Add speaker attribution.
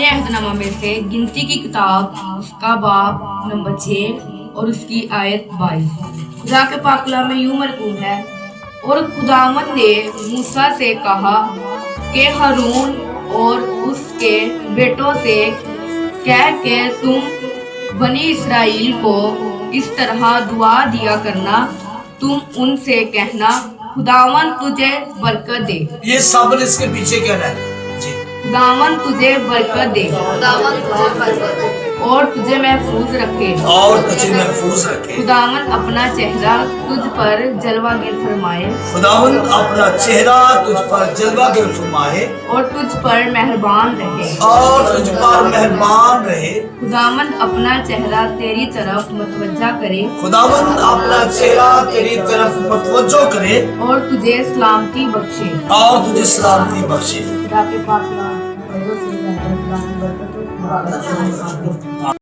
Speaker 1: पुराने अहदनामा में से गिनती की किताब उसका बाब नंबर 6 और उसकी आयत 22। खुदा के पाक कलाम में यूं मरकूम है, और खुदावंद ने मूसा से कहा कि हारून और उसके बेटों से कह के तुम बनी इसराइल को इस तरह दुआ दिया करना, तुम उनसे कहना खुदावंद तुझे बरकत दे।
Speaker 2: ये सब इसके पीछे क्या है जी?
Speaker 1: खुदावंद तुझे बरकत दे और तुझे महफूज रखे, खुदावंद अपना चेहरा तुझ पर जलवागर फरमाए,
Speaker 2: खुदावंद अपना चेहरा तुझ पर जलवागर फरमाए
Speaker 1: और तुझ पर मेहरबान रहे, खुदावंद अपना चेहरा तेरी तरफ मतवज्जा करे,
Speaker 2: खुदावंद अपना चेहरा तेरी तरफ मतवज्जो करे
Speaker 1: और तुझे सलामती बख्शे।
Speaker 2: खुदा के पाक